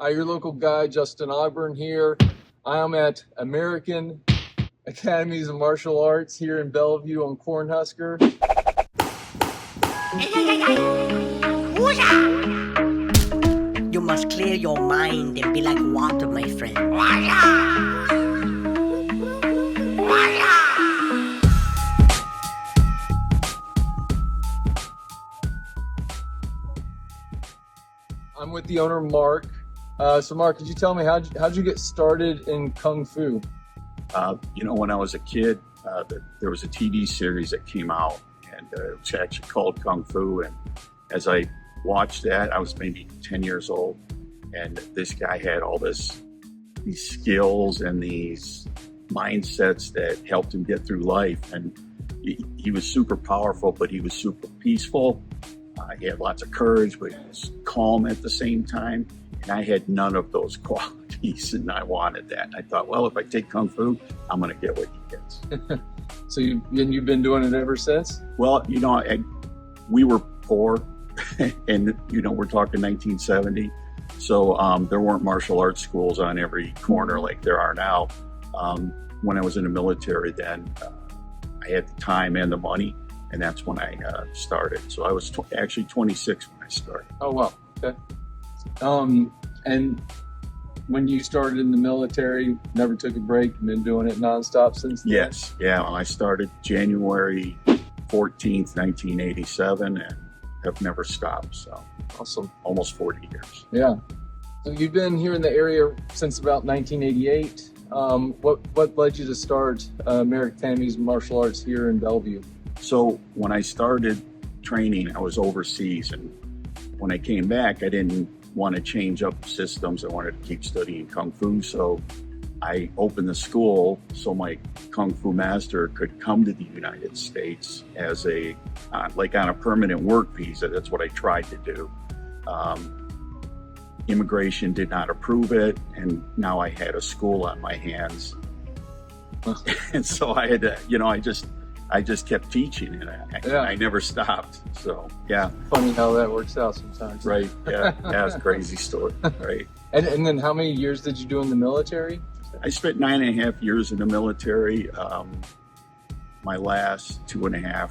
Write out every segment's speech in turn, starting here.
Your local guy, Justin Ogburn here. I am at American Academies of Martial Arts here in Bellevue on Cornhusker. You must clear your mind and be like water, my friend. I'm with the owner, Mark. So Mark, could you tell me how'd you get started in Kung Fu? When I was a kid, there was a TV series that came out, and it was actually called Kung Fu. And as I watched that, I was maybe 10 years old, and this guy had all these skills and these mindsets that helped him get through life. And he was super powerful, but he was super peaceful. He had lots of courage, but he was calm at the same time. And I had none of those qualities, and I wanted that. I thought, well, if I take Kung Fu, I'm going to get what he gets. So you've been doing it ever since? Well, we were poor, and, we're talking 1970. So there weren't martial arts schools on every corner like there are now. When I was in the military then, I had the time and the money, and that's when I started. So I was actually 26 when I started. Oh, wow. Okay. And when you started in the military, never took a break, and been doing it nonstop since then? Yes. Yeah. Well, I started January 14th, 1987, and have never stopped. So awesome. Almost 40 years. Yeah. So you've been here in the area since about 1988. What led you to start American Academies of Martial Arts here in Bellevue? So when I started training, I was overseas, and when I came back, I didn't want to change up systems. I wanted to keep studying Kung Fu. So I opened the school so my Kung Fu master could come to the United States as on a permanent work visa. That's what I tried to do. Immigration did not approve it, and now I had a school on my hands. And so I had to, I just kept teaching, and I never stopped. So, yeah. Funny how that works out sometimes. Right, yeah. That's a crazy story, right? And then how many years did you do in the military? I spent 9.5 years in the military. My last 2.5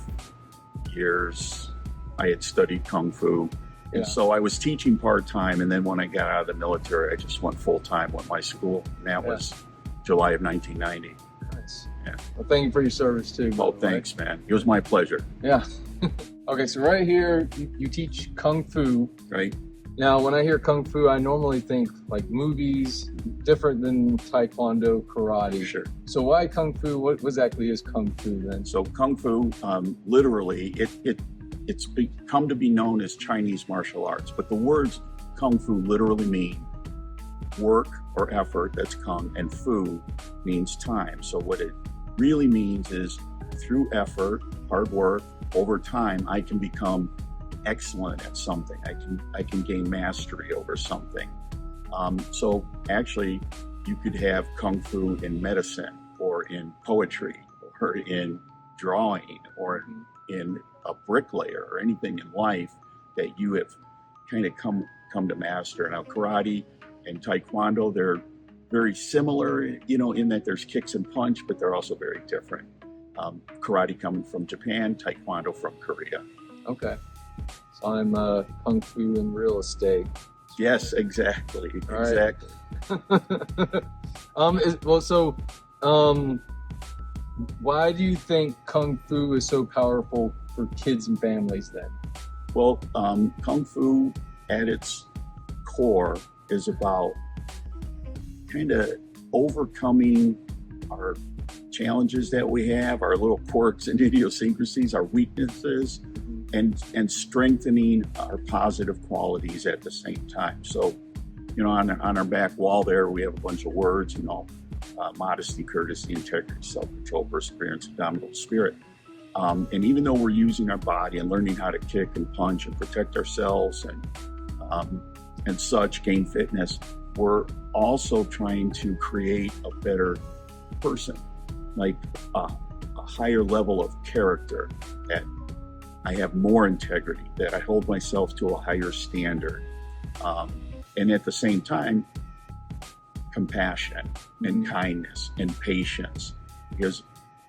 years, I had studied Kung Fu. And so I was teaching part-time, and then when I got out of the military, I just went full-time with my school, and that was July of 1990. Nice. Yeah. Well, thank you for your service too. Oh, thanks, man. It was my pleasure. Yeah. Okay, so right here, you teach Kung Fu. Right. Now, when I hear Kung Fu, I normally think like movies, different than Taekwondo, karate. Sure. So why Kung Fu? What exactly is Kung Fu then? So Kung Fu, literally, it's come to be known as Chinese martial arts, but the words Kung Fu literally mean work or effort, that's Kung, and Fu means time. So what it really means is through effort, hard work, over time, I can become excellent at something. I can gain mastery over something. So actually, you could have Kung Fu in medicine, or in poetry, or in drawing, or in a bricklayer, or anything in life that you have kind of come to master. Now, karate and Taekwondo, they're very similar, in that there's kicks and punch, but they're also very different. Karate coming from Japan, Taekwondo from Korea. Okay. So I'm Kung Fu in real estate. Yes, exactly. All exactly. Right. Why do you think Kung Fu is so powerful for kids and families then? Well, Kung Fu at its core is about kind of overcoming our challenges that we have, our little quirks and idiosyncrasies, our weaknesses, and strengthening our positive qualities at the same time. So, on our back wall there, we have a bunch of words, modesty, courtesy, integrity, self-control, perseverance, indomitable spirit. And even though we're using our body and learning how to kick and punch and protect ourselves and such, gain fitness, we're also trying to create a better person, like a higher level of character, that I have more integrity, that I hold myself to a higher standard. and at the same time, compassion and kindness and patience. Because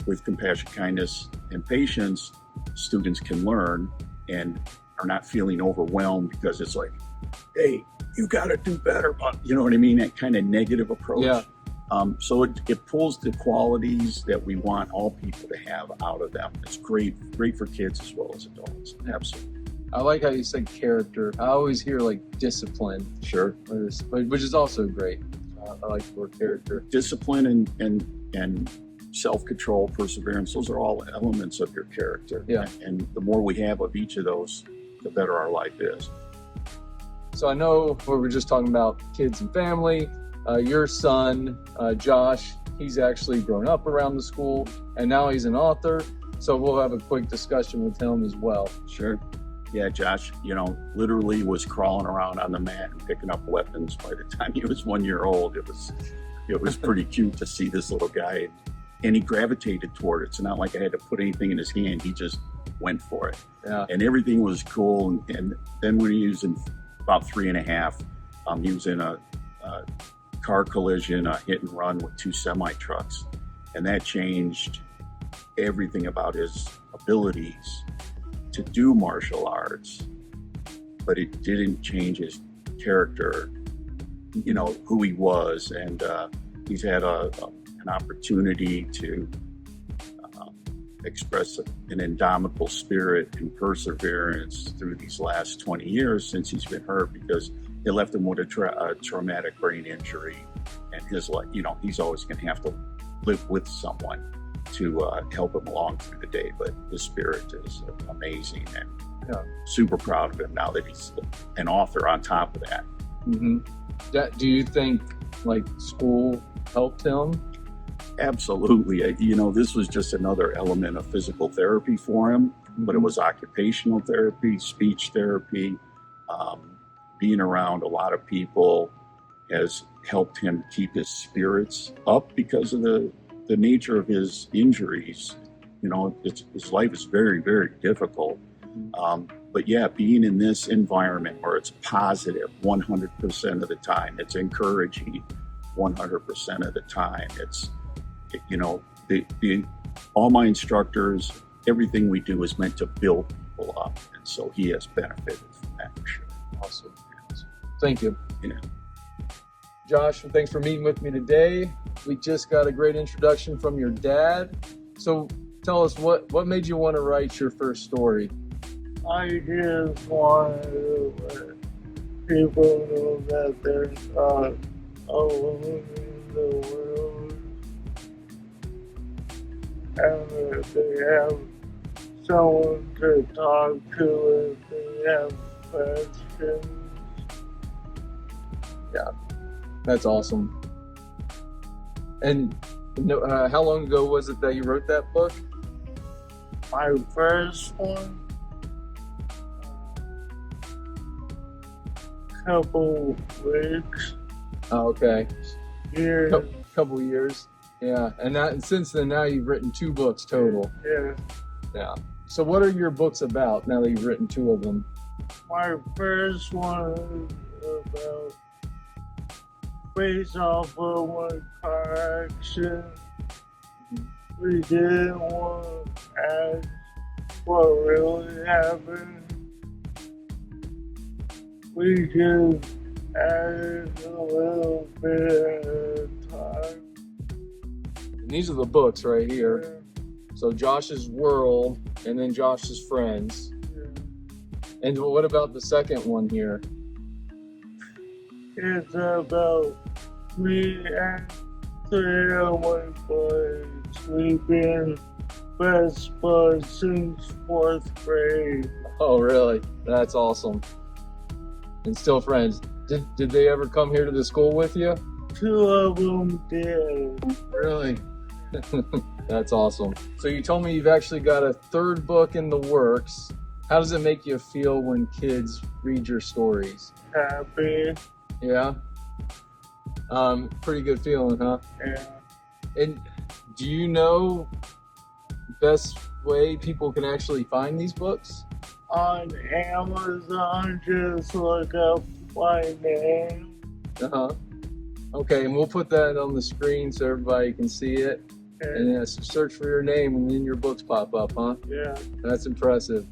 with compassion, kindness, and patience, students can learn and are not feeling overwhelmed because it's like, hey, you got to do better. You know what I mean? That kind of negative approach. Yeah. So it pulls the qualities that we want all people to have out of them. It's great for kids as well as adults. Absolutely. I like how you said character. I always hear like discipline, Sure. which is also great. I like the word character. Discipline and self-control, perseverance, those are all elements of your character. Yeah. And the more we have of each of those, the better our life is. So I know we were just talking about kids and family. Your son, Josh, he's actually grown up around the school, and now he's an author. So we'll have a quick discussion with him as well. Sure. Yeah, Josh, literally was crawling around on the mat and picking up weapons by the time he was 1 year old. It was pretty cute to see this little guy, and he gravitated toward it. It's not like I had to put anything in his hand. He just went for it. Yeah. And everything was cool. And then when he was in about 3.5, he was in a car collision, a hit and run with 2 semi-trucks. And that changed everything about his abilities to do martial arts, but it didn't change his character, who he was. And he's had an opportunity to express an indomitable spirit and perseverance through these last 20 years since he's been hurt, because they left him with a traumatic brain injury, and his life, he's always going to have to live with someone to help him along through the day. But his spirit is amazing, and super proud of him now that he's an author on top of that. Mm-hmm. Do you think like school helped him? Absolutely. This was just another element of physical therapy for him, but it was occupational therapy, speech therapy. Being around a lot of people has helped him keep his spirits up because of the nature of his injuries. His life is very, very difficult. But yeah, being in this environment where it's positive 100% of the time, it's encouraging 100% of the time. It's, all my instructors, everything we do is meant to build people up. And so he has benefited from that for sure. Awesome. Thank you. Yeah. Josh, thanks for meeting with me today. We just got a great introduction from your dad. So tell us, what made you want to write your first story? I just wanted to let people know that they're not alone in the world, and that they have someone to talk to if they have questions. Yeah, that's awesome. And how long ago was it that you wrote that book? My first one, couple weeks. Oh, okay. Years. Couple years. Yeah, and since then, now you've written 2 books total. Yeah. Yeah. So what are your books about now that you've written 2 of them? My first one is about based off of one car accident. We didn't want to ask what really happened. We just added a little bit at a time. And these are the books right here. So Josh's World, and then Josh's Friends. And what about the second one here? It's about me and 3 of my boys. We've been best buds since 4th grade. Oh, really? That's awesome. And still friends. Did they ever come here to the school with you? 2 of them did. Really? That's awesome. So you told me you've actually got a 3rd book in the works. How does it make you feel when kids read your stories? Happy. Yeah? Pretty good feeling, huh? Yeah. And do you know best way people can actually find these books? On Amazon, just look up my name. Uh-huh. Okay, and we'll put that on the screen so everybody can see it. And And search for your name and then your books pop up, huh? yeah, That's impressive.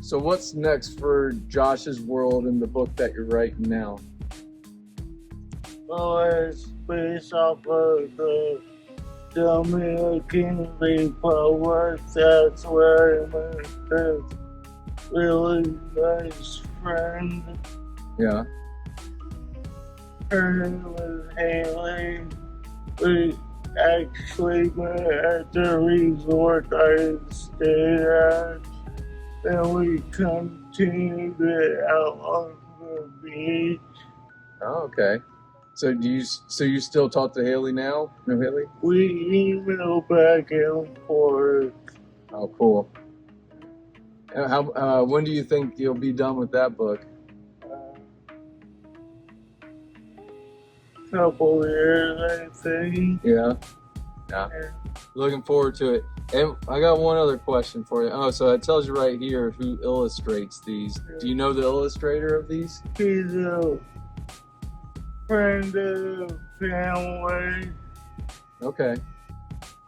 So what's next for Josh's World in the book that you're writing now? well, it's based off of the Dominican Republic. That's where I met this really nice friend. Yeah. Her name was Haley. We actually met at the resort I stayed at, and we continued it out on the beach. Oh, okay. So you still talk to Haley now? No, Haley? We email back and forth. Oh, cool. And when do you think you'll be done with that book? Couple years, I think. Yeah. Looking forward to it. And I got one other question for you. Oh, so it tells you right here who illustrates these. Do you know the illustrator of these? He's a friend of the family. Okay.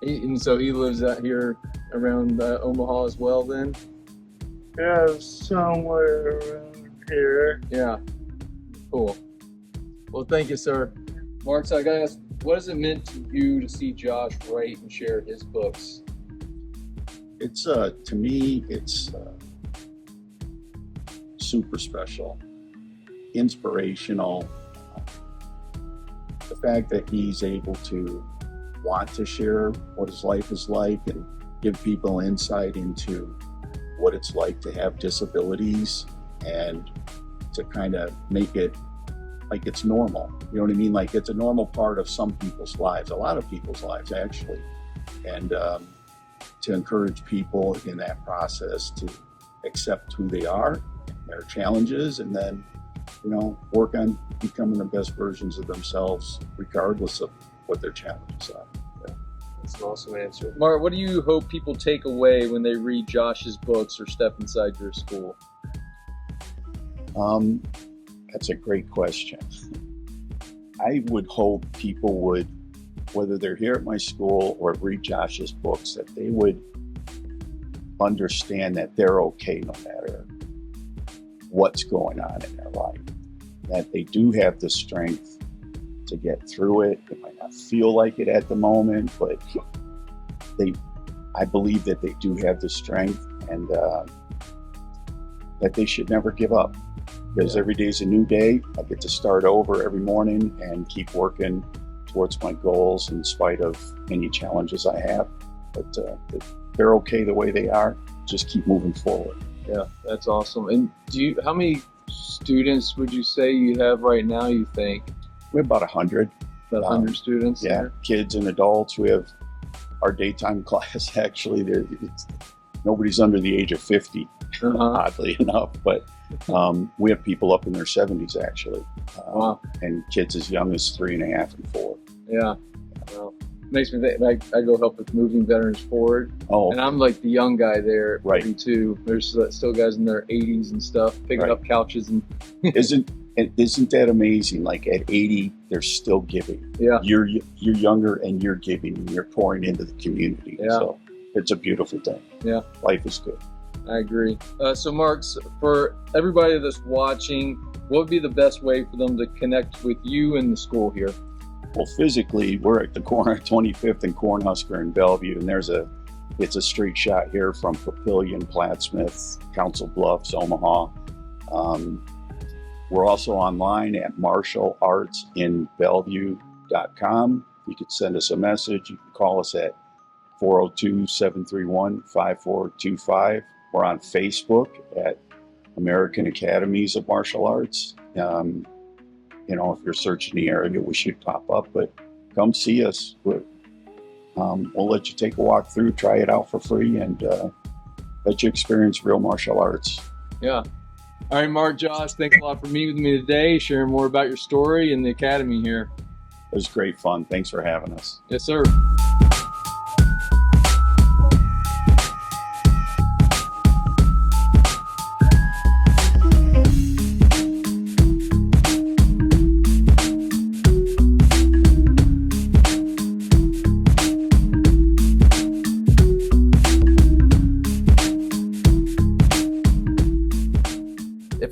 And so he lives out here around Omaha as well then? Yeah, somewhere around here. Yeah. Cool. Well, thank you, sir. Mark, so I gotta ask, what has it meant to you to see Josh write and share his books? It's to me, it's super special, inspirational. The fact that he's able to want to share what his life is like and give people insight into what it's like to have disabilities and to kind of make it like it's normal. You know what I mean? Like it's a normal part of some people's lives, a lot of people's lives actually. And to encourage people in that process to accept who they are, their challenges, and then, you know, work on becoming the best versions of themselves regardless of what their challenges are. That's an awesome answer. Mark, what do you hope people take away when they read Josh's books or step inside your school? That's a great question. I would hope people would, whether they're here at my school or read Josh's books, that they would understand that they're okay no matter what's going on in their life. That they do have the strength to get through it. They might not feel like it at the moment, but I believe that they do have the strength, and that they should never give up. Because every day is a new day. I get to start over every morning and keep working towards my goals in spite of any challenges I have. But they're okay the way they are. Just keep moving forward. Yeah, that's awesome. And how many students would you say you have right now, you think? We have about 100. About 100 students? Yeah, there? Kids and adults. We have our daytime class, actually. Nobody's under the age of 50, oddly enough. But we have people up in their 70s, actually. Wow. And kids as young as 3.5 and 4. Yeah. Well, makes me think, like, I go help with moving veterans forward. Oh. And I'm like the young guy there at Right. 42. There's still guys in their 80s and stuff, picking Right. up couches and Isn't that amazing? Like at 80, they're still giving. yeah. You're younger and you're giving and you're pouring into the community. Yeah. So it's a beautiful thing. Yeah. Life is good. I agree. So Mark, for everybody that's watching, what would be the best way for them to connect with you and the school here? Well, physically, we're at the corner of 25th and Cornhusker in Bellevue, and it's a straight shot here from Papillion, Plattsmouth, Council Bluffs, Omaha. We're also online at marshalartsinbellevue.com. You could send us a message. You can call us at 402-731-5425. We're on Facebook at American Academies of Martial Arts. You know, if you're searching the area, we should pop up, but come see us. We'll let you take a walk through, try it out for free, and let you experience real martial arts. Yeah. All right, Mark, Josh, thanks a lot for meeting with me today, sharing more about your story and the Academy here. It was great fun. Thanks for having us. Yes, sir.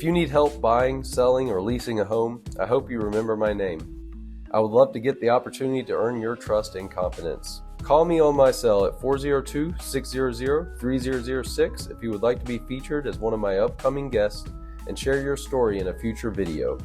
you need help buying, selling, or leasing a home, I hope you remember my name. I would love to get the opportunity to earn your trust and confidence. Call me on my cell at 402-600-3006 if you would like to be featured as one of my upcoming guests and share your story in a future video.